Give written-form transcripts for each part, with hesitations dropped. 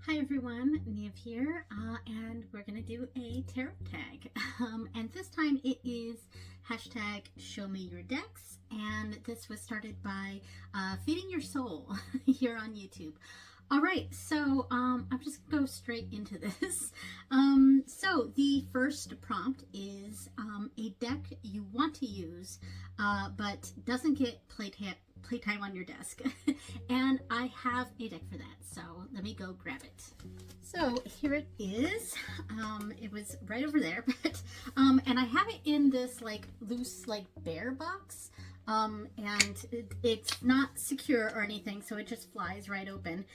Hi everyone, Niamh here, and we're going to do a tarot tag. And this time it is hashtag show me your decks, and this was started by Feeding Your Soul here on YouTube. Alright, so I'm just going to go straight into this. So the first prompt is a deck you want to use, but doesn't get playtime on your desk. And I have a deck for that, so let me go grab it. So here it is. It was right over there, but and I have it in this like loose like bear box. And it's not secure or anything, so it just flies right open.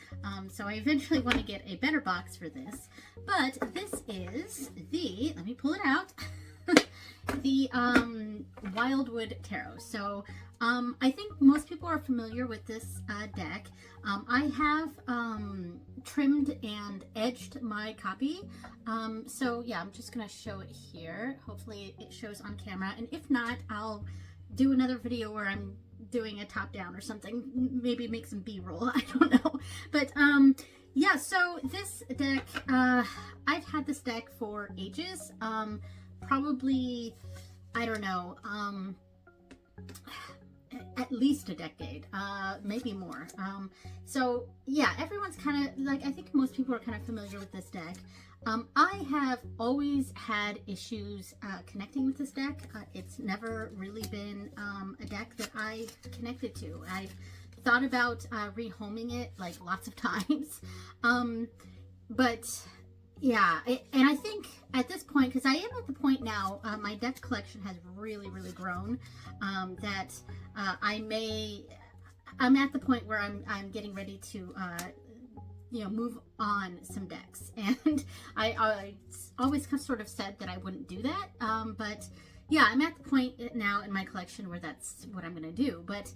So I eventually want to get a better box for this, but this is the, let me pull it out, the Wildwood Tarot. So I think most people are familiar with this deck. I have trimmed and edged my copy. So yeah, I'm just gonna show it here. Hopefully it shows on camera, and if not, I'll do another video where I'm doing a top down or something, maybe make some b-roll. I don't know, but yeah, so this deck, I've had this deck for ages, probably, I don't know, at least a decade, maybe more. So yeah, everyone's kind of like, I think most people are kind of familiar with this deck. I have always had issues connecting with this deck. It's never really been a deck that I've connected to. I've thought about rehoming it like lots of times, but yeah, and I think at this point, because I am at the point now, my deck collection has really grown, that I'm at the point where I'm getting ready to you know, move on some decks, and I always sort of said that I wouldn't do that, but yeah, I'm at the point now in my collection where that's what I'm gonna do. But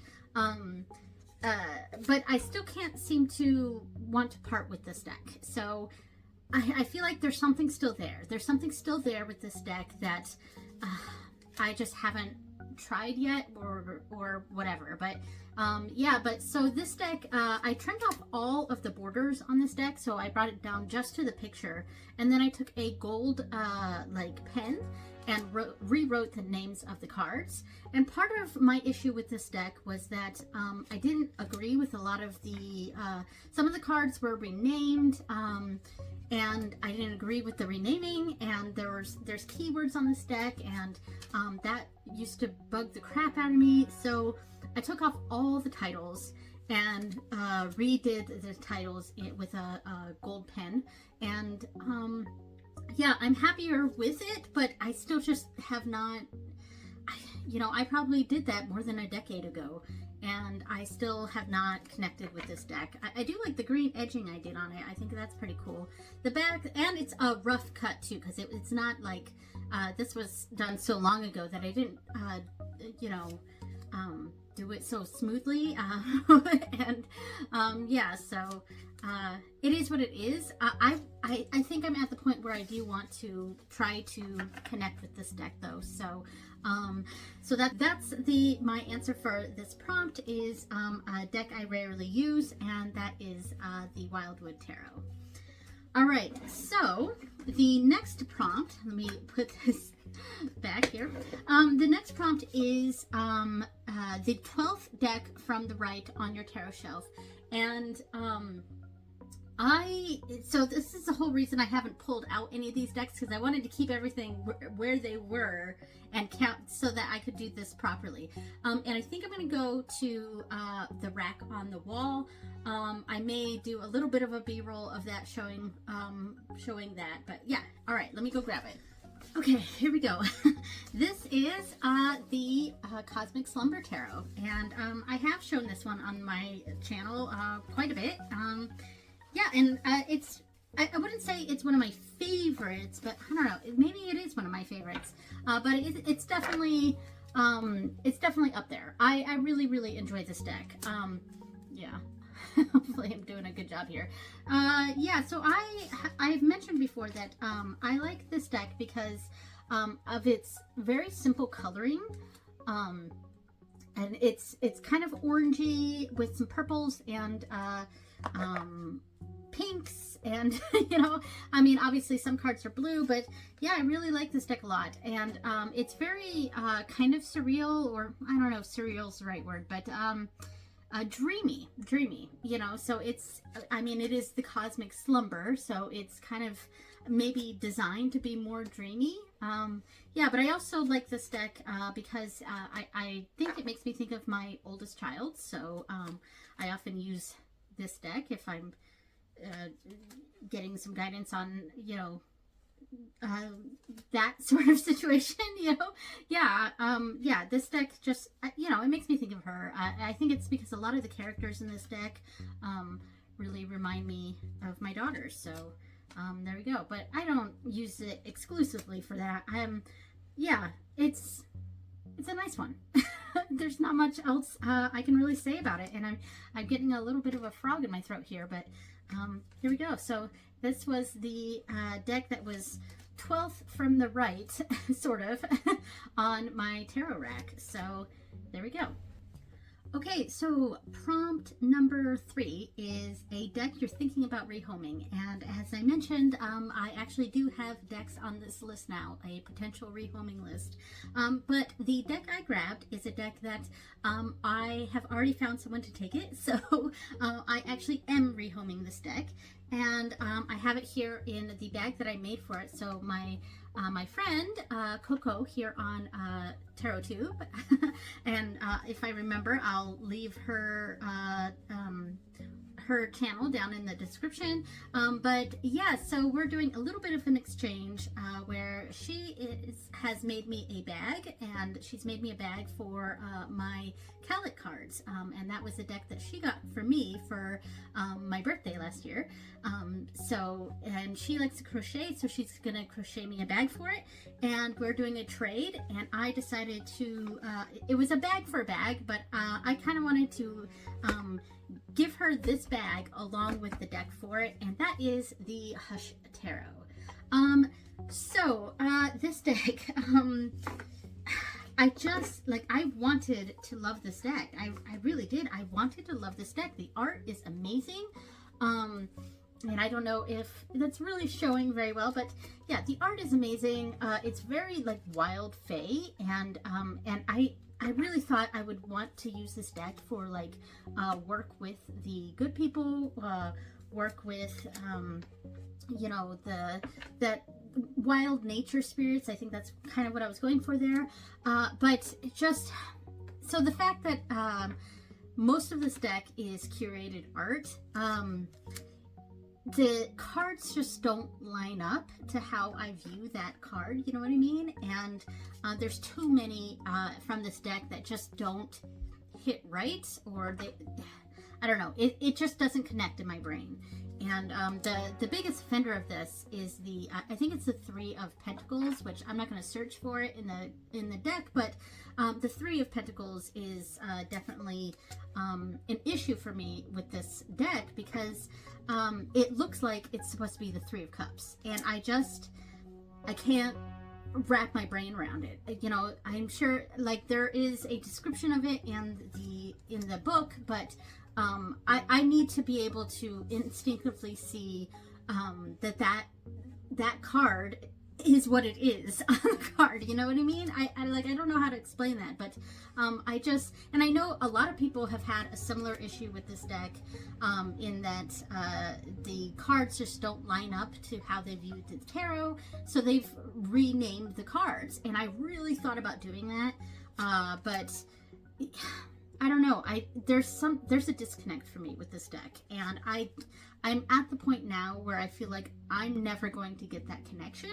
I still can't seem to want to part with this deck. So I feel like there's something still there. There's something still there with this deck that I just haven't tried yet, or whatever. But yeah, but so this deck, I trimmed off all of the borders on this deck, so I brought it down just to the picture, and then I took a gold like pen and rewrote the names of the cards. And part of my issue with this deck was that I didn't agree with a lot of the some of the cards were renamed, and I didn't agree with the renaming, and there's keywords on this deck, and that used to bug the crap out of me. So I took off all the titles and redid the titles with a gold pen, and yeah, I'm happier with it, but I still just have not, you know, I probably did that more than a decade ago, and I still have not connected with this deck. I do like the green edging I did on it. I think that's pretty cool. The back, and it's a rough cut too, because it's not like this was done so long ago that I didn't, you know, do it so smoothly. And yeah, so it is what it is. I think I'm at the point where I do want to try to connect with this deck though. So so that's my answer for this prompt is a deck I rarely use, and that is the Wildwood Tarot. All right, so the next prompt, let me put this back here. The next prompt is the 12th deck from the right on your tarot shelf, and so this is the whole reason I haven't pulled out any of these decks, because I wanted to keep everything where they were and count so that I could do this properly. And I think I'm going to go to the rack on the wall. I may do a little bit of a b-roll of that showing that, but yeah. All right, let me go grab it. Okay, here we go. This is the Cosmic Slumber Tarot, and I have shown this one on my channel quite a bit. Yeah, and it's, I wouldn't say it's one of my favorites, but I don't know, maybe it is one of my favorites. But it's definitely up there. I really enjoy this deck. Yeah. Hopefully I'm doing a good job here. Yeah, so I've mentioned before that I like this deck because of its very simple coloring. And it's kind of orangey with some purples and pinks And, you know, I mean, obviously some cards are blue, but yeah, I really like this deck a lot. And it's very kind of surreal, or I don't know if surreal is the right word, but dreamy, you know. So it's, I mean, it is the cosmic slumber, so it's kind of maybe designed to be more dreamy. Yeah, but I also like this deck because I think it makes me think of my oldest child. So I often use this deck if I'm getting some guidance on, you know, that sort of situation, you know. Yeah, yeah, this deck just, you know, it makes me think of her. I think it's because a lot of the characters in this deck really remind me of my daughters. So there we go. But I don't use it exclusively for that. Yeah, it's a nice one. There's not much else I can really say about it, and I'm getting a little bit of a frog in my throat here, but here we go. So this was the deck that was 12th from the right, sort of, on my tarot rack. So there we go. Okay, so prompt number 3 is a deck you're thinking about rehoming. And as I mentioned, I actually do have decks on this list now, a potential rehoming list. But the deck I grabbed is a deck that I have already found someone to take it. So I actually am rehoming this deck. And I have it here in the bag that I made for it. So my friend Coco here on TarotTube, and if I remember, I'll leave her her channel down in the description. But yeah, so we're doing a little bit of an exchange where she has made me a bag, and she's made me a bag for my Calic cards, and that was a deck that she got for me for my birthday last year. So, and she likes to crochet, so she's gonna crochet me a bag for it, and we're doing a trade. And I decided to it was a bag for a bag, but I kind of wanted to give her this bag along with the deck for it, and that is the Hush Tarot. So this deck, I just, like, I wanted to love this deck. I really did. I wanted to love this deck. The art is amazing. And I don't know if that's really showing very well, but yeah, the art is amazing. It's very like wild fae, and I really thought I would want to use this deck for like work with the good people, work with you know, that wild nature spirits. I think that's kind of what I was going for there. But just, so the fact that most of this deck is curated art, the cards just don't line up to how I view that card, you know what I mean? And there's too many from this deck that just don't hit right, or they, I don't know, it just doesn't connect in my brain. And the biggest offender of this is the, I think it's the 3 of Pentacles, which I'm not going to search for it in the deck, but the 3 of Pentacles is definitely an issue for me with this deck, because it looks like it's supposed to be the 3 of Cups, and I can't wrap my brain around it. You know, I'm sure like there is a description of it in the book, but I need to be able to instinctively see that card is what it is on the card, you know what I mean? I don't know how to explain that, but and I know a lot of people have had a similar issue with this deck, in that the cards just don't line up to how they viewed the tarot, so they've renamed the cards, and I really thought about doing that, but I don't know. There's a disconnect for me with this deck, and I'm at the point now where I feel like I'm never going to get that connection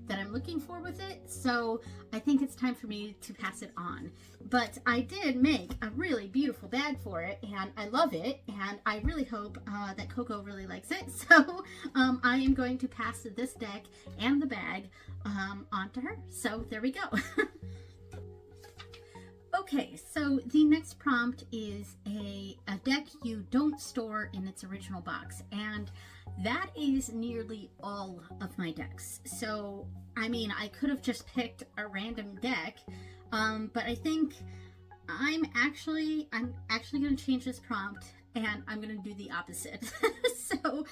that I'm looking for with it. So I think it's time for me to pass it on. But I did make a really beautiful bag for it, and I love it, and I really hope that Coco really likes it. So I am going to pass this deck and the bag on to her. So there we go. Okay, so the next prompt is a deck you don't store in its original box, and that is nearly all of my decks. So, I mean, I could have just picked a random deck, but I think I'm actually going to change this prompt, and I'm going to do the opposite. So,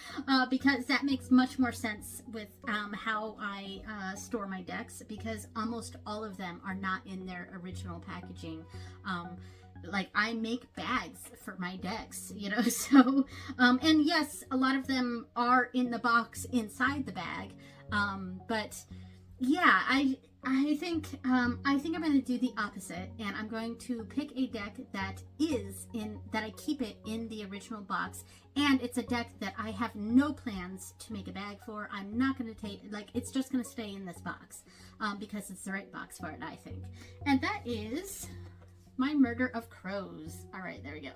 because that makes much more sense with how I store my decks, because almost all of them are not in their original packaging. Like, I make bags for my decks, you know, so, and yes, a lot of them are in the box inside the bag, but yeah, I think I'm going to do the opposite, and I'm going to pick a deck that I keep it in the original box, and it's a deck that I have no plans to make a bag for. I'm not going to take, like, it's just going to stay in this box, because it's the right box for it, I think. And that is my Murder of Crows. All right, there we go.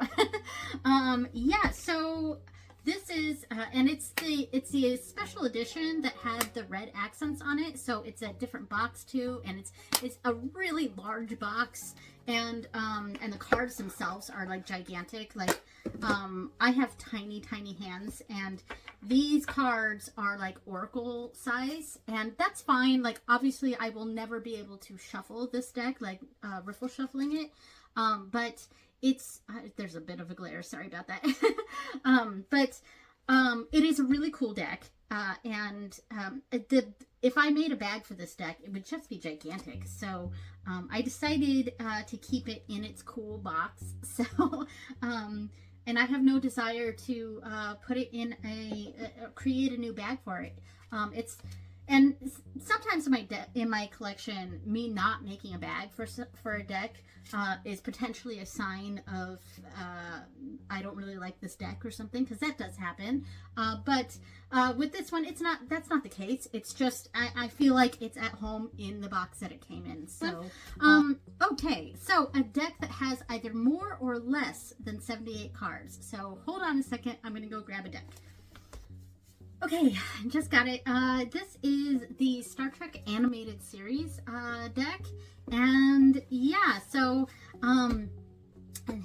Yeah, so this is, and it's the special edition that had the red accents on it. So it's a different box too, and it's a really large box, and the cards themselves are like gigantic. Like, I have tiny hands, and these cards are like oracle size, and that's fine. Like, obviously I will never be able to shuffle this deck, like riffle shuffling it, but it's there's a bit of a glare, sorry about that. But it is a really cool deck, and if I made a bag for this deck, it would just be gigantic. So I decided to keep it in its cool box. So and I have no desire to put it in create a new bag for it. And sometimes in my collection, me not making a bag for a deck is potentially a sign of I don't really like this deck or something, because that does happen. But with this one, that's not the case. It's just I feel like it's at home in the box that it came in. So okay, so a deck that has either more or less than 78 cards. So hold on a second, I'm gonna go grab a deck. Okay, just got it. This is the Star Trek animated series deck, and yeah, so and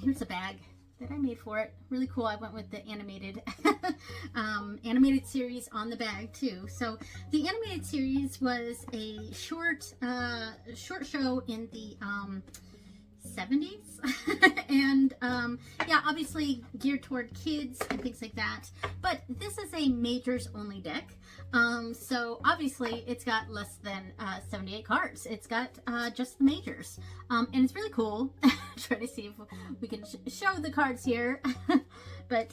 here's a bag that I made for it. Really cool. I went with the animated animated series on the bag too. So the animated series was a short show in the 70s and yeah, obviously geared toward kids and things like that, but this is a majors only deck, so obviously it's got less than 78 cards. It's got just the majors, and it's really cool. Try to see if we can show the cards here. But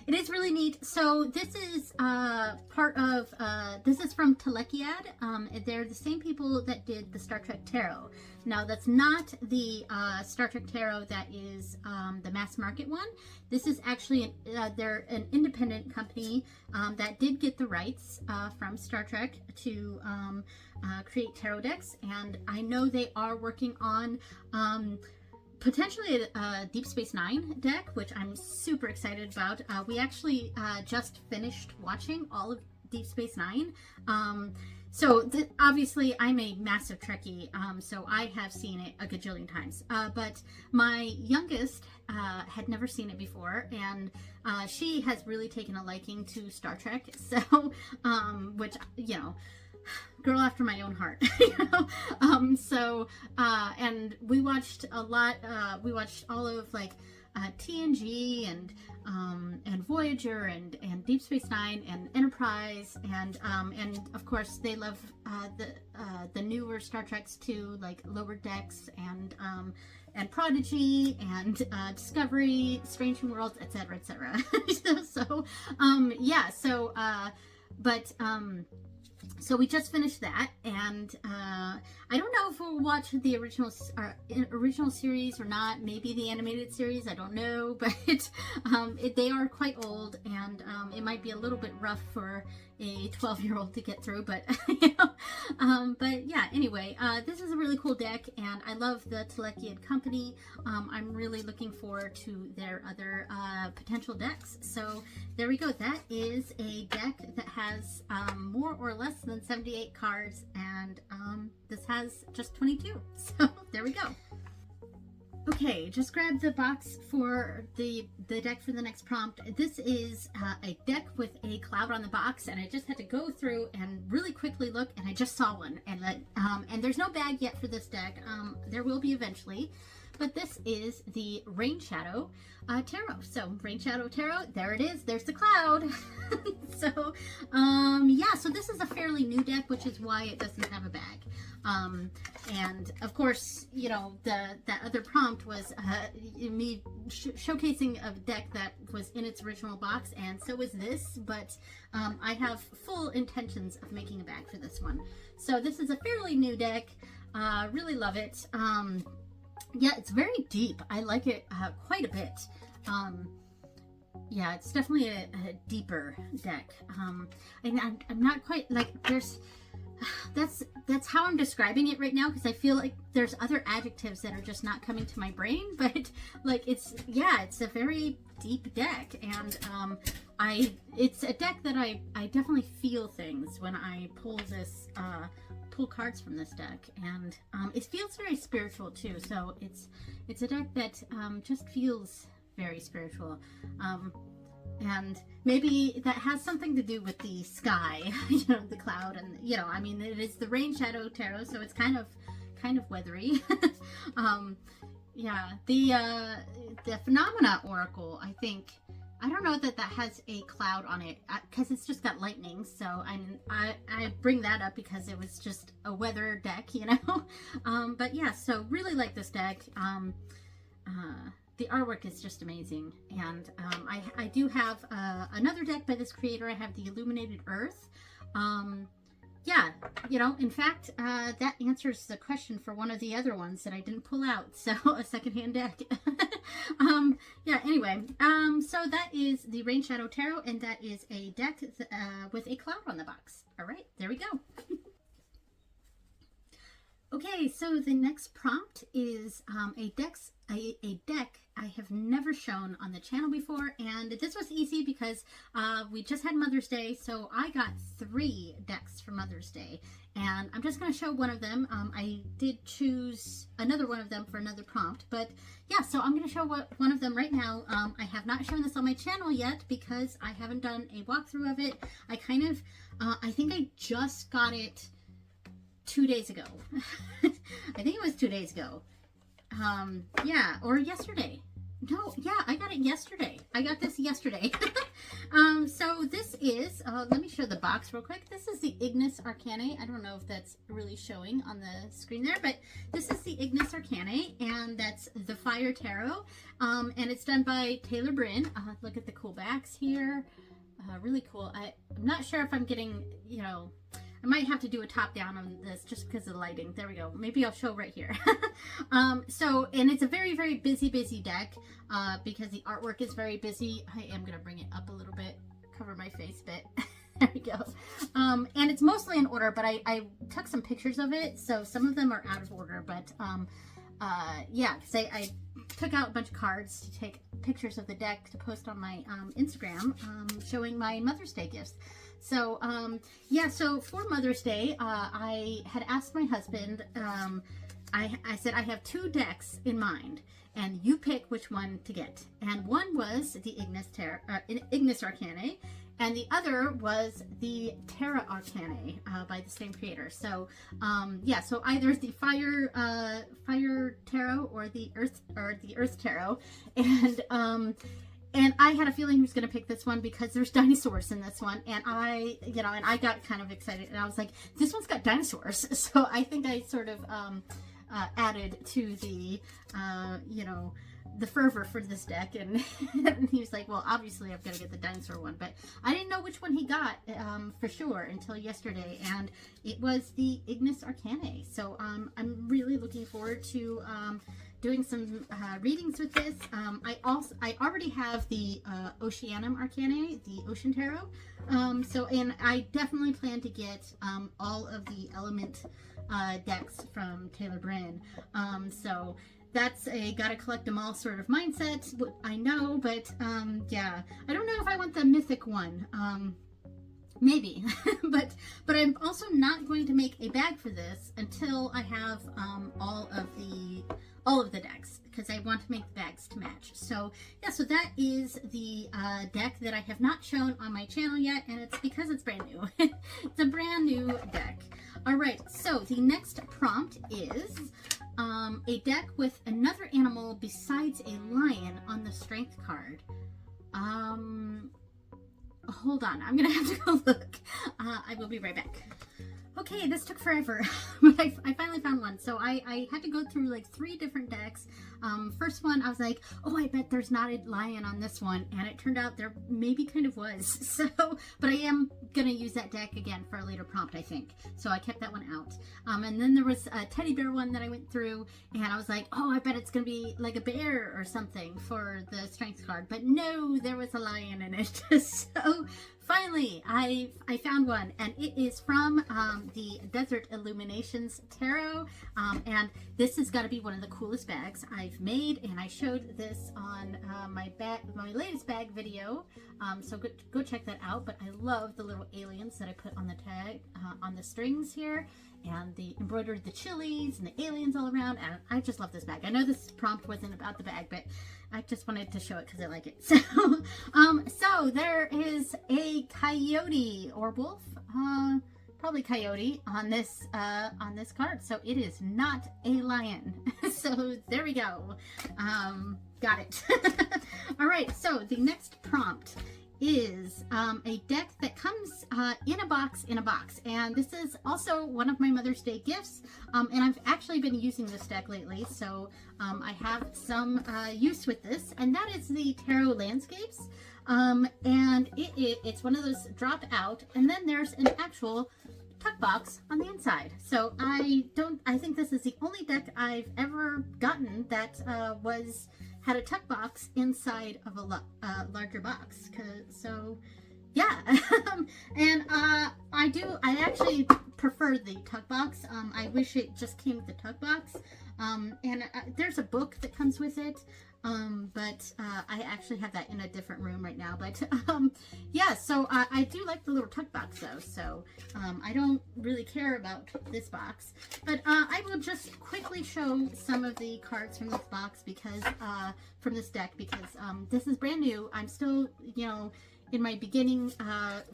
it is really neat. So this is part of this is from Telekiad. They're the same people that did the Star Trek Tarot. Now, that's not the Star Trek Tarot that is the mass market one. This is actually, they're an independent company that did get the rights from Star Trek to create tarot decks. And I know they are working on potentially a Deep Space Nine deck, which I'm super excited about. We actually just finished watching all of Deep Space Nine. So obviously I'm a massive Trekkie, so I have seen it a gajillion times. But my youngest had never seen it before, and she has really taken a liking to Star Trek. So, which, you know, girl after my own heart, you know. So, and we watched a lot. We watched all of like TNG and Voyager and Deep Space Nine and Enterprise, and of course they love the newer Star Treks too, like Lower Decks and Prodigy and Discovery, Strange New Worlds, etc., etc. So yeah, so so we just finished that, and I don't know if we'll watch the original series or not. Maybe the animated series, I don't know, but they are quite old, and it might be a little bit rough for a 12-year-old to get through, but you know, but yeah, anyway, this is a really cool deck, and I love the Telekiad company. I'm really looking forward to their other potential decks. So there we go. That is a deck that has more or less than 78 cards, and this has just 22. So there we go. Okay, just grab the box for the deck for the next prompt. This is a deck with a cloud on the box, and I just had to go through and really quickly look, and I just saw one. And there's no bag yet for this deck. There will be eventually. but this is the Rain Shadow Tarot. So Rain Shadow Tarot, there it is, there's the cloud. So yeah, so this is a fairly new deck, which is why it doesn't have a bag. And of course, you know, that other prompt was me showcasing a deck that was in its original box, and so is this, but I have full intentions of making a bag for this one. So this is a fairly new deck. Really love it. Yeah, it's very deep. I like it quite a bit. Yeah, it's definitely a deeper deck. And I'm not quite like, that's how I'm describing it right now, because I feel like there's other adjectives that are just not coming to my brain, but like it's a very deep deck, and it's a deck that I definitely feel things when I pull this pull cards from this deck, and it feels very spiritual too. So it's a deck that just feels very spiritual. And maybe that has something to do with the sky, you know, the cloud, and you know, I mean, it is the Rain Shadow Tarot, so it's kind of weathery. Yeah, the Phenomena Oracle, I don't know that has a cloud on it, because it's just got lightning. So I bring that up because it was just a weather deck, you know. But yeah, so really like this deck. The artwork is just amazing, and I do have another deck by this creator. I have the Illuminated Earth. Yeah, you know, in fact, that answers the question for one of the other ones that I didn't pull out, so a secondhand deck. Yeah, anyway, so that is the Rain Shadow Tarot, and that is a deck with a cloud on the box. All right, there we go. Okay, so the next prompt is a deck I have never shown on the channel before, and this was easy because we just had Mother's Day, so I got 3 decks for Mother's Day, and I'm just going to show one of them. I did choose another one of them for another prompt, but yeah, so I'm going to show one of them right now. I have not shown this on my channel yet because I haven't done a walkthrough of it. I think I just got it 2 days ago. I think it was 2 days ago. Yeah, or yesterday. No, yeah, I got it yesterday. I got this yesterday. So this is, let me show the box real quick. This is the Ignis Arcanae. I don't know if that's really showing on the screen there, but this is the Ignis Arcanae, and that's the Fire Tarot. And it's done by Taylor Brynn. Look at the cool backs here. Really cool. I'm not sure if I'm getting, you know, I might have to do a top down on this just because of the lighting. There we go. Maybe I'll show right here. So, and it's a very, very busy deck because the artwork is very busy. I am going to bring it up a little bit, cover my face a bit. There we go. And it's mostly in order, but I took some pictures of it. So some of them are out of order, but yeah, because I took out a bunch of cards to take pictures of the deck to post on my Instagram showing my Mother's Day gifts. So, yeah, so for Mother's Day, I had asked my husband, I said, I have 2 decks in mind, and you pick which one to get. And one was the Ignis Arcanae, and the other was the Terra Arcanae by the same creator. So, yeah, so either the Fire Tarot or the Earth Tarot, and I had a feeling he was going to pick this one because there's dinosaurs in this one. And I got kind of excited, and I was like, this one's got dinosaurs. So I think I sort of added to the, you know, the fervor for this deck. And he was like, well, obviously I've got to get the dinosaur one. But I didn't know which one he got for sure until yesterday. And it was the Ignis Arcanae. So I'm really looking forward to doing some readings with this. I already have the Oceanum Arcanae, the Ocean Tarot. So, and I definitely plan to get all of the element decks from Taylor Brynn. So that's a gotta collect them all sort of mindset. I know, but yeah, I don't know if I want the mythic one. Maybe, but I'm also not going to make a bag for this until I have all of the decks, because I want to make the bags to match. So yeah, so that is the deck that I have not shown on my channel yet, and it's because it's brand new. It's a brand new deck. All right, so the next prompt is a deck with another animal besides a lion on the strength card. Hold on, I'm gonna have to go look. I will be right back. Okay, this took forever, but I finally found one. So I had to go through like 3 different decks. First one, I was like, oh, I bet there's not a lion on this one. And it turned out there maybe kind of was. So, but I am going to use that deck again for a later prompt, I think. So I kept that one out. And then there was a teddy bear one that I went through. And I was like, oh, I bet it's going to be like a bear or something for the strength card. But no, there was a lion in it. So finally, I found one, and it is from the Desert Illuminations Tarot, and this has got to be one of the coolest bags I've made, and I showed this on my latest bag video, so go check that out. But I love the little aliens that I put on the tag, on the strings here, and the embroidered the chilies and the aliens all around, and I just love this bag. I know this prompt wasn't about the bag, but I just wanted to show it because I like it. So, so there is a coyote or wolf, probably coyote on this card. So it is not a lion. So there we go. Got it. All right. So the next prompt is a deck that comes in a box, and this is also one of my Mother's Day gifts, and I've actually been using this deck lately, so I have some use with this, and that is the Tarot Landscapes, and it's one of those drop out, and then there's an actual tuck box on the inside. So I think this is the only deck I've ever gotten that had a tuck box inside of a larger box. So yeah, and I actually prefer the tuck box. I wish it just came with the tuck box. And there's a book that comes with it. But I actually have that in a different room right now. But yeah, so I do like the little tuck box though. So I don't really care about this box. But I will just quickly show some of the cards from this box because from this deck because this is brand new. I'm still, in my beginning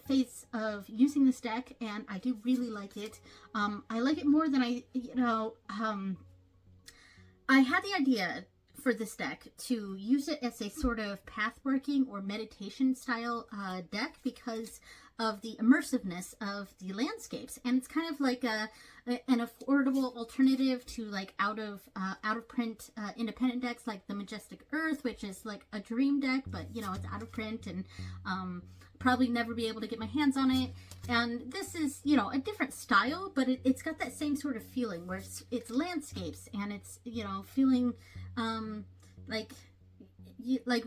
phase of using this deck, and I do really like it. I like it more than I had the idea for this deck to use it as a sort of pathworking or meditation style deck because of the immersiveness of the landscapes, and it's kind of like an affordable alternative to like out of print independent decks like the Majestic Earth, which is like a dream deck, but it's out of print and probably never be able to get my hands on it. And this is a different style, but it's got that same sort of feeling where it's landscapes and it's feeling like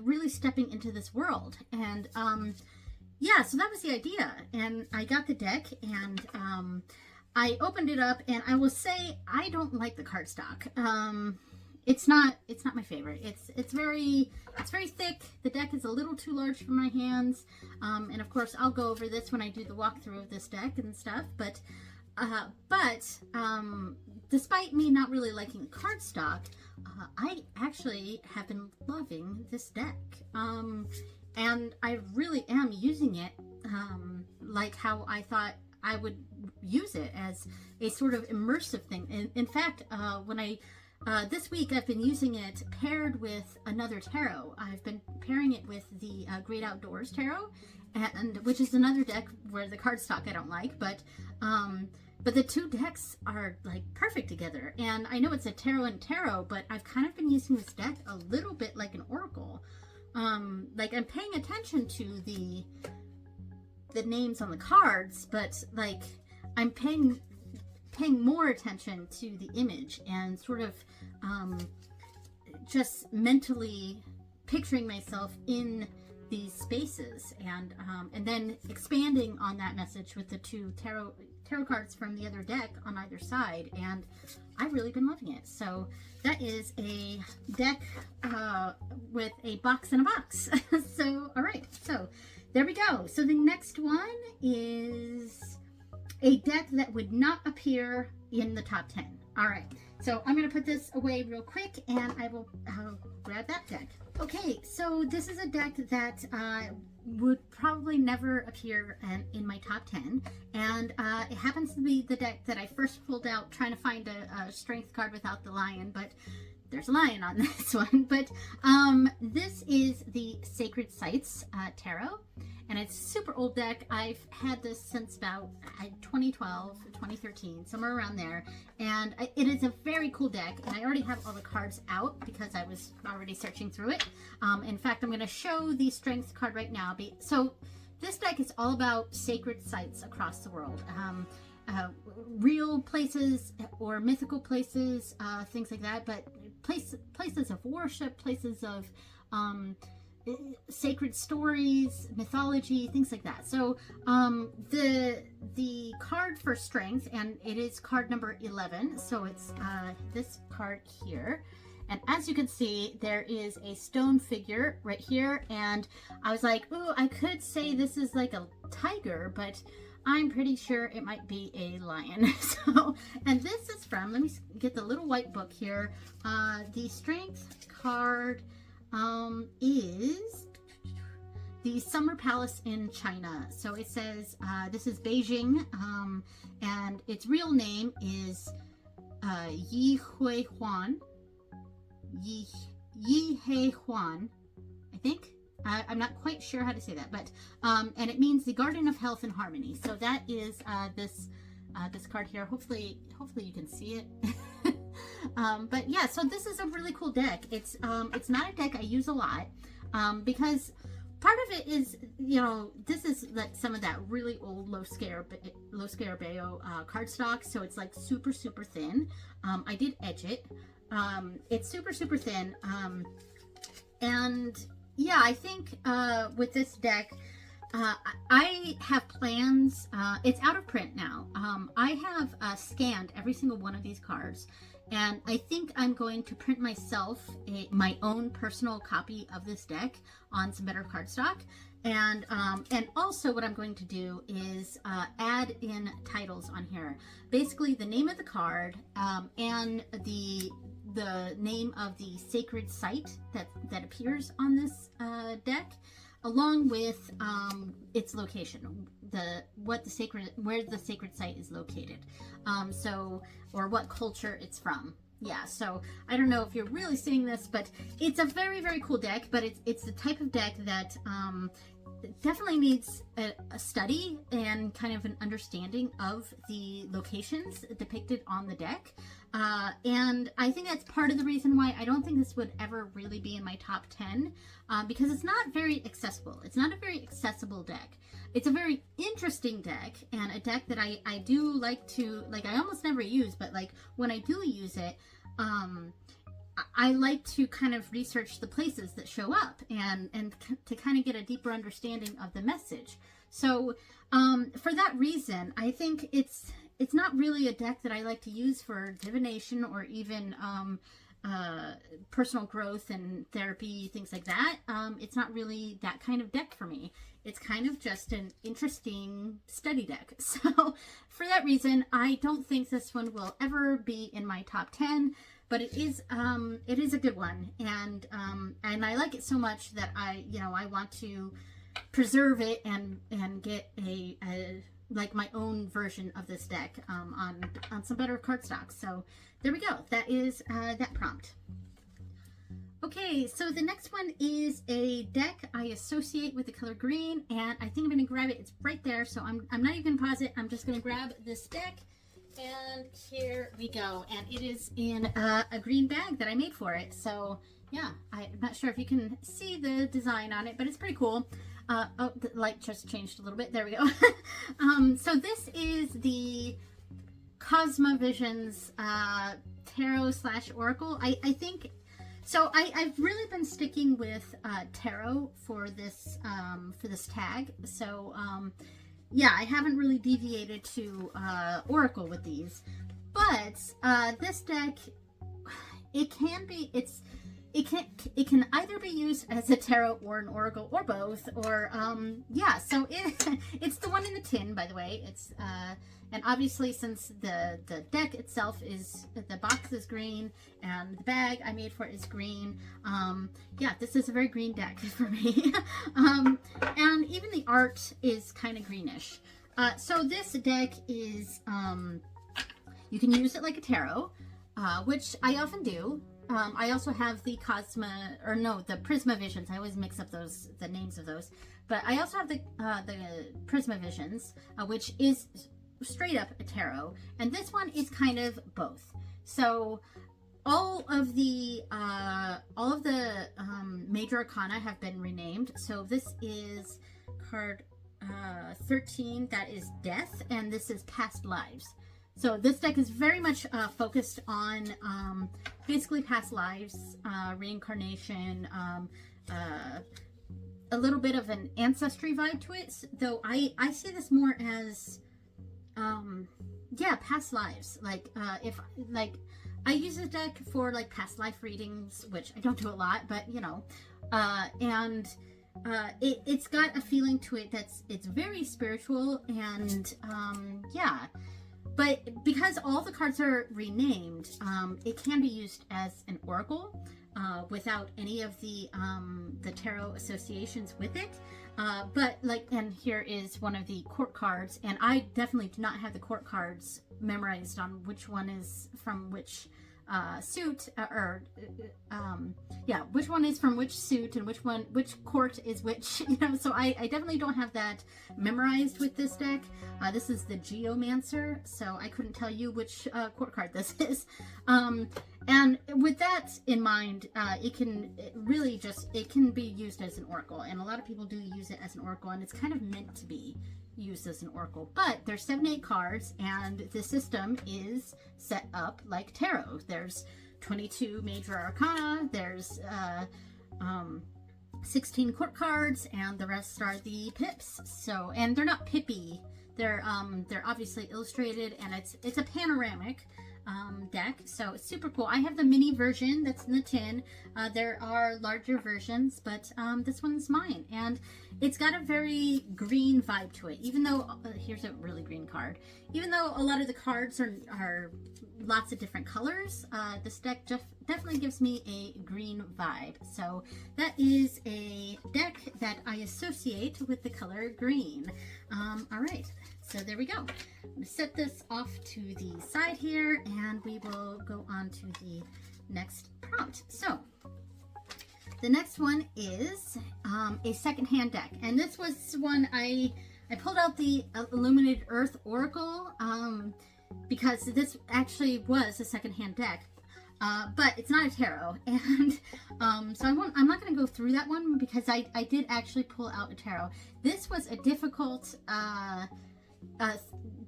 really stepping into this world. And yeah, so that was the idea, and I got the deck, and I opened it up, and I will say I don't like the cardstock. It's not my favorite. It's very thick. The deck is a little too large for my hands, and of course I'll go over this when I do the walkthrough of this deck and stuff. But despite me not really liking the cardstock, I actually have been loving this deck. And I really am using it like how I thought I would use it, as a sort of immersive thing. In fact, this week I've been using it paired with another tarot. I've been pairing it with the Great Outdoors Tarot, and which is another deck where the cardstock I don't like, but the two decks are like perfect together. And I know it's a tarot and tarot, but I've kind of been using this deck a little bit like an oracle. Like I'm paying attention to the names on the cards, but like I'm paying more attention to the image and sort of just mentally picturing myself in these spaces, and then expanding on that message with the two tarot cards from the other deck on either side, and I've really been loving it. So that is a deck with a box in a box. So all right, so there we go. So the next one is a deck that would not appear in the top 10. All right, so I'm going to put this away real quick, and I'll grab that deck. Okay, so this is a deck that would probably never appear in my top 10, and it happens to be the deck that I first pulled out trying to find a strength card without the lion, but there's a lion on this one. But this is the Sacred Sites Tarot, and it's a super old deck. I've had this since about 2012, 2013, somewhere around there, and it is a very cool deck, and I already have all the cards out because I was already searching through it. In fact, I'm going to show the strength card right now. So this deck is all about sacred sites across the world. Real places or mythical places, things like that, but places of worship, places of sacred stories, mythology, things like that. So the card for strength, and it is card number 11, so it's this card here. And as you can see, there is a stone figure right here, and I was like, ooh, I could say this is like a tiger, but I'm pretty sure it might be a lion. So, and this is from, let me get the little white book here. The strength card is the Summer Palace in China. So it says, this is Beijing, and its real name is Yi Hui Huan. Yi He Huan, I think. I'm not quite sure how to say that, but and it means the Garden of Health and Harmony. So that is this card here. Hopefully you can see it. But yeah, so this is a really cool deck. It's not a deck I use a lot because part of it is, you know, this is like some of that really old low scarabeo cardstock, so it's like super thin. I did edge it. It's super thin, and yeah, I think with this deck, I have plans. It's out of print now. I have scanned every single one of these cards, and I think I'm going to print myself my own personal copy of this deck on some better cardstock. And also what I'm going to do is add in titles on here. Basically the name of the card and the name of the sacred site that appears on this deck, along with its location, where the sacred site is located, or what culture it's from. Yeah, so I don't know if you're really seeing this, but it's a very cool deck. But it's the type of deck that definitely needs a study and kind of an understanding of the locations depicted on the deck. And I think that's part of the reason why I don't think this would ever really be in my top 10, because it's not very accessible. It's not a very accessible deck. It's a very interesting deck, and a deck that I do like to, like, I almost never use, but like when I do use it, I like to kind of research the places that show up and to kind of get a deeper understanding of the message. So for that reason, I think it's not really a deck that I like to use for divination or even personal growth and therapy, things like that. It's not really that kind of deck for me. It's kind of just an interesting study deck. So for that reason, I don't think this one will ever be in my top 10. But it is a good one, and I like it so much that I want to preserve it and get a like my own version of this deck on some better cardstock. So there we go. That is that prompt. Okay, so the next one is a deck I associate with the color green, and I think I'm going to grab it. It's right there, so I'm not even going to pause it. I'm just going to grab this deck. And here we go, and it is in a green bag that I made for it. So yeah, I'm not sure if you can see the design on it, but it's pretty cool. Oh, the light just changed a little bit. There we go. So this is the Cosmovisions Tarot / Oracle. I think so. I've really been sticking with tarot for this tag. So yeah, I haven't really deviated to Oracle with these, but this deck, it's it can either be used as a tarot or an oracle or both, or yeah. So it's the one in the tin, by the way. It's and obviously since the deck itself is, the box is green and the bag I made for it is green. Yeah, this is a very green deck for me. And even the art is kind of greenish. So this deck is you can use it like a tarot, which I often do. I also have the the Prisma Visions. I always mix up the names of those. But I also have the Prisma Visions, which is straight up a tarot. And this one is kind of both. So all of the major arcana have been renamed. So this is card 13, that is Death, and this is Past Lives. So this deck is very much focused on basically past lives, reincarnation, a little bit of an ancestry vibe to it, though I see this more as yeah, past lives. Like if like I use this deck for like past life readings, which I don't do a lot, but you know, and it's got a feeling to it it's very spiritual, and yeah. But because all the cards are renamed, it can be used as an oracle without any of the tarot associations with it. But like, and here is one of the court cards, and I definitely do not have the court cards memorized on which one is from which suit, yeah, which one is from which suit and which court is which, you know, so I definitely don't have that memorized with this deck. This is the Geomancer, so I couldn't tell you which court card this is. And with that in mind, it can be used as an oracle, and a lot of people do use it as an oracle, and it's kind of meant to be used as an oracle. But there's 78 cards, and the system is set up like tarot. There's 22 major arcana, there's 16 court cards, and the rest are the pips. So, and they're not pippy, they're obviously illustrated, and it's a panoramic deck, so it's super cool. I have the mini version that's in the tin. There are larger versions, but this one's mine, and it's got a very green vibe to it, even though here's a really green card. Even though a lot of the cards are lots of different colors, this deck definitely gives me a green vibe. So that is a deck that I associate with the color green. All right, so there we go. I'm going to set this off to the side here, and we will go on to the next prompt. So the next one is a secondhand deck, and this was one I pulled out the Illuminated Earth Oracle because this actually was a secondhand deck, but it's not a tarot, and so I'm not going to go through that one because I did actually pull out a tarot. This was a difficult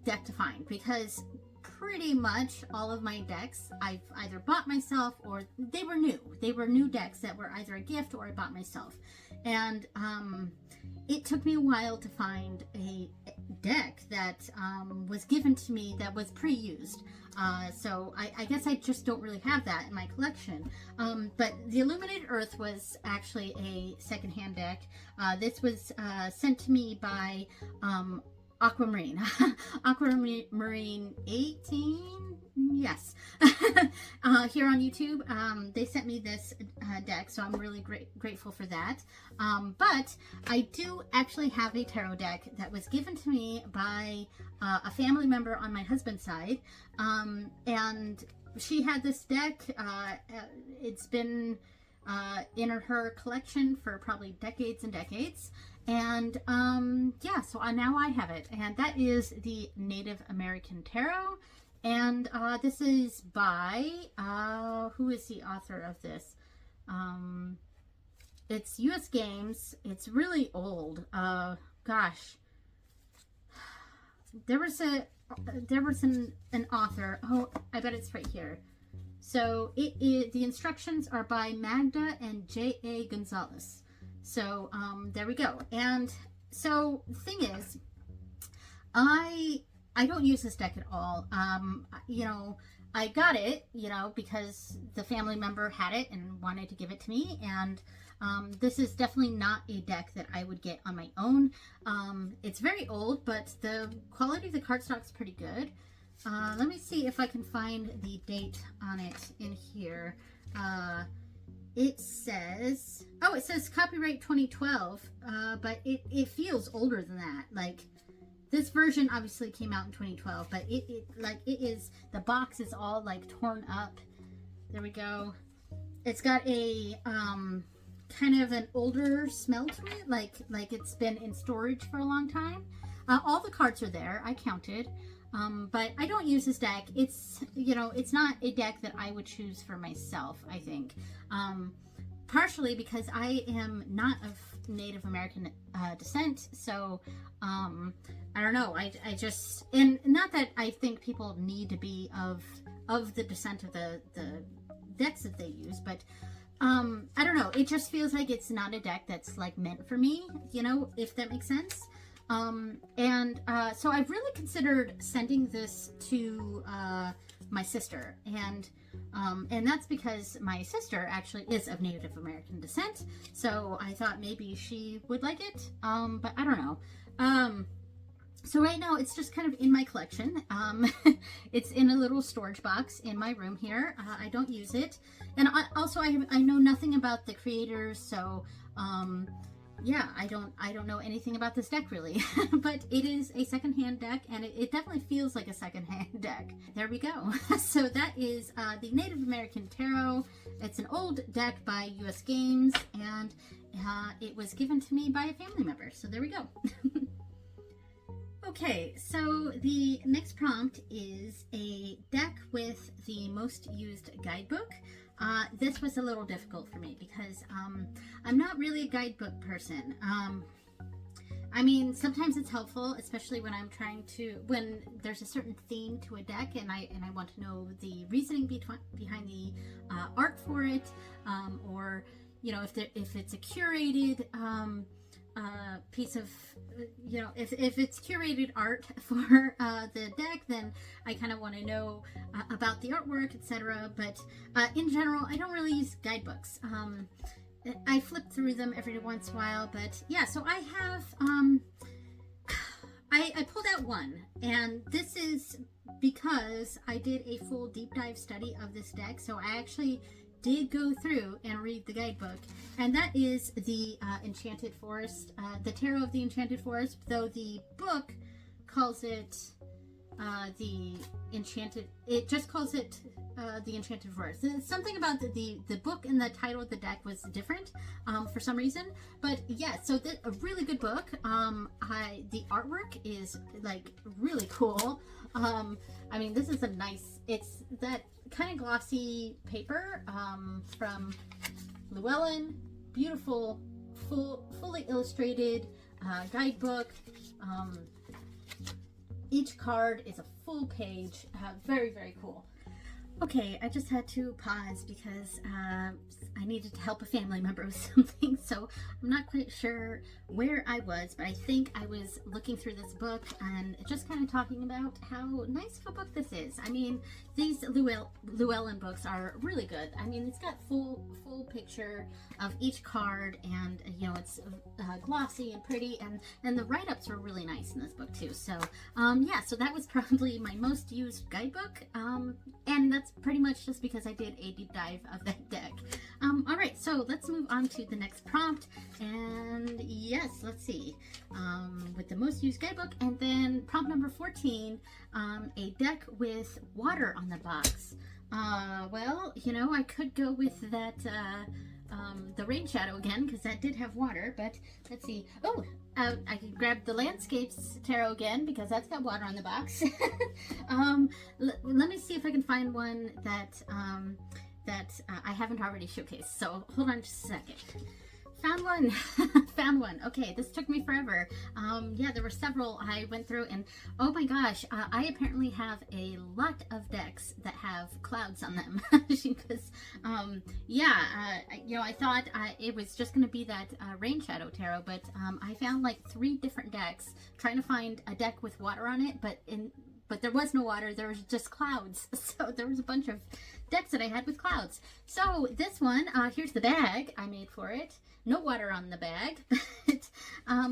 deck to find because pretty much all of my decks I've either bought myself or they were new. They were new decks that were either a gift or I bought myself. And it took me a while to find a deck that was given to me that was pre-used. So I guess I just don't really have that in my collection. But the Illuminated Earth was actually a secondhand deck. This was sent to me by Aquamarine. Aquamarine 18, yes. Here on YouTube, they sent me this deck, so I'm really grateful for that. But I do actually have a tarot deck that was given to me by a family member on my husband's side, and she had this deck. It's been in her collection for probably decades and decades. And yeah, so now I have it, and that is the Native American Tarot. And this is by who is the author of this? It's US Games. It's really old. Gosh, there was an author. Oh, I bet it's right here. So the instructions are by Magda and J.A. Gonzalez. So there we go. And so the thing is, I don't use this deck at all. You know, I got it, you know, because the family member had it and wanted to give it to me. And this is definitely not a deck that I would get on my own. It's very old, but the quality of the cardstock is pretty good. Let me see if I can find the date on it in here. It says, oh, it says copyright 2012, but it feels older than that. Like, this version obviously came out in 2012, but it is, the box is all like torn up. There we go. It's got a kind of an older smell to it, like it's been in storage for a long time. All the cards are there, I counted, but I don't use this deck. It's, you know, it's not a deck that I would choose for myself, I think. Partially because I am not of Native American descent, so I don't know, I just, and not that I think people need to be of the descent of the decks that they use, but I don't know, it just feels like it's not a deck that's like meant for me, you know, if that makes sense. So I've really considered sending this to my sister, and that's because my sister actually is of Native American descent, so I thought maybe she would like it, but I don't know. So right now it's just kind of in my collection. It's in a little storage box in my room here. I don't use it, and I know nothing about the creators, so yeah, I don't know anything about this deck really. But it is a secondhand deck, and it definitely feels like a secondhand deck. There we go. So that is the Native American Tarot. It's an old deck by US Games, and it was given to me by a family member, so there we go. Okay, so the next prompt is a deck with the most used guidebook. This was a little difficult for me because I'm not really a guidebook person. I mean, sometimes it's helpful, especially when I'm trying to, when there's a certain theme to a deck, and I want to know the reasoning behind the art for it, or you know, if it's a curated piece of, you know, if it's curated art for the deck, then I kind of want to know about the artwork, etc. But in general, I don't really use guidebooks. I flip through them every once in a while, but yeah, so I have I pulled out one, and this is because I did a full deep dive study of this deck, so I actually did go through and read the guidebook, and that is the Enchanted Forest, the Tarot of the Enchanted Forest, though the book calls it it just calls it the Enchanted Forest. Something about the book and the title of the deck was different for some reason, but yeah, so a really good book. The artwork is like really cool. I mean, this is a nice, it's that kind of glossy paper from Llewellyn. Beautiful, fully illustrated guidebook. Each card is a full page. Very, very cool. Okay, I just had to pause because I needed to help a family member with something, so I'm not quite sure where I was, but I think I was looking through this book and just kind of talking about how nice of a book this is. I mean, these Llewellyn books are really good. I mean, it's got full picture of each card, and you know, it's glossy and pretty, and the write-ups are really nice in this book too. So yeah, so that was probably my most used guidebook, and that's pretty much just because I did a deep dive of that deck. All right, so let's move on to the next prompt, and yes, let's see, with the most used guidebook, and then prompt number 14, a deck with water on the box. Well, you know, I could go with that, the Rain Shadow again, because that did have water, but let's see. Oh, I can grab the Landscapes Tarot again, because that's got water on the box. Let me see if I can find one that, I haven't already showcased, so hold on just a second. Found one. Found one. Okay, this took me forever. Yeah, there were several I went through, and oh my gosh, I apparently have a lot of decks that have clouds on them. Because yeah, you know, I thought it was just going to be that Rain Shadow Tarot, but I found like 3 different decks trying to find a deck with water on it, but but there was no water, there was just clouds. So there was a bunch of decks that I had with clouds. So this one, here's the bag I made for it. No water on the bag.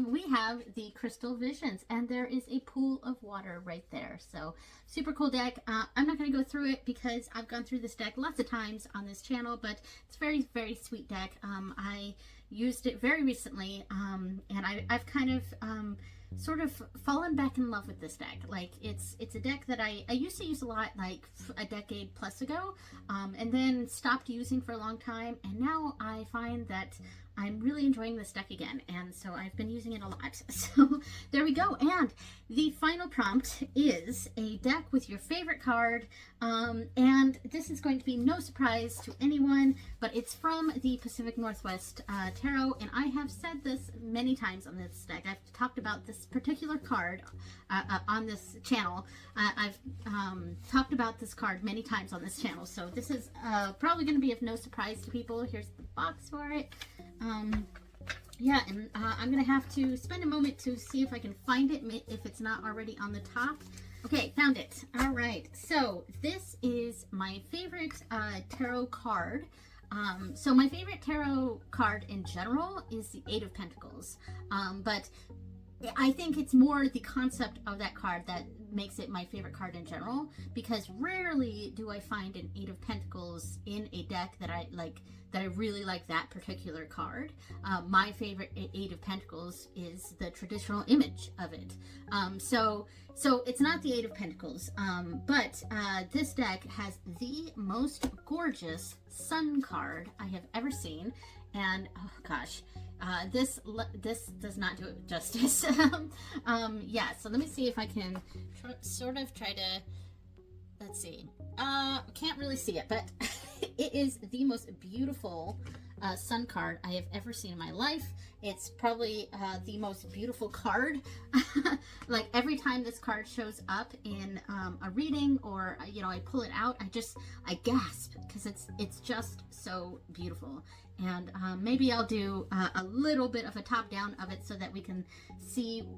We have the Crystal Visions, and there is a pool of water right there. So super cool deck. I'm not going to go through it because I've gone through this deck lots of times on this channel, but it's a very, very sweet deck. I used it very recently, and I've kind of sort of fallen back in love with this deck. Like it's a deck that I used to use a lot, like a decade plus ago, and then stopped using for a long time, and now I find that I'm really enjoying this deck again, and so I've been using it a lot. So there we go. And the final prompt is a deck with your favorite card, and this is going to be no surprise to anyone, but it's from the Pacific Northwest Tarot, and I have said this many times on this deck. I've talked about this particular card on this channel. I've talked about this card many times on this channel, so this is probably going to be of no surprise to people. Here's the box for it. Yeah, and I'm gonna have to spend a moment to see if I can find it, if it's not already on the top. Okay, found it. All right, so this is my favorite tarot card. So my favorite tarot card in general is the Eight of Pentacles, but I think it's more the concept of that card that makes it my favorite card in general, because rarely do I find an Eight of Pentacles in a deck that I like, that I really like that particular card. My favorite Eight of Pentacles is the traditional image of it. So it's not the Eight of Pentacles, but this deck has the most gorgeous sun card I have ever seen, and oh gosh, this does not do it justice. Yeah, so let me see if I can try to, let's see. Can't really see it, but it is the most beautiful sun card I have ever seen in my life. It's probably the most beautiful card. Like every time this card shows up in a reading, or you know, I pull it out, I gasp, because it's just so beautiful. And maybe I'll do a little bit of a top down of it so that we can see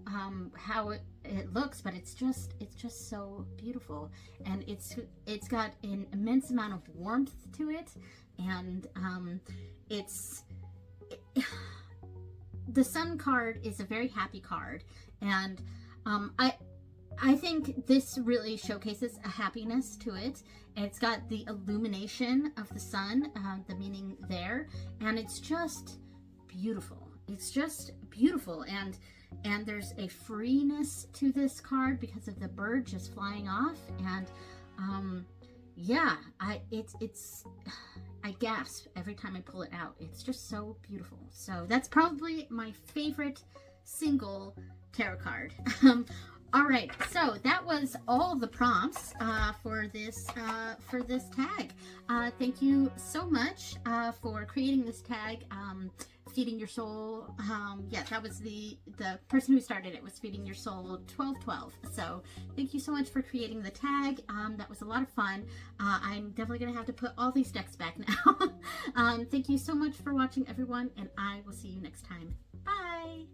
how it looks, but it's just so beautiful, and it's got an immense amount of warmth to it, and the sun card is a very happy card, and I think this really showcases a happiness to it. It's got the illumination of the sun, the meaning there, and it's just beautiful. It's just beautiful, and there's a freeness to this card because of the bird just flying off, and yeah, I gasp every time I pull it out. It's just so beautiful. So that's probably my favorite single tarot card. All right, so that was all the prompts for this tag. Thank you so much for creating this tag, Feeding Your Soul. Yeah, that was the person who started it, was Feeding Your Soul 1212. So thank you so much for creating the tag. That was a lot of fun. I'm definitely gonna have to put all these decks back now. Thank you so much for watching, everyone, and I will see you next time. Bye.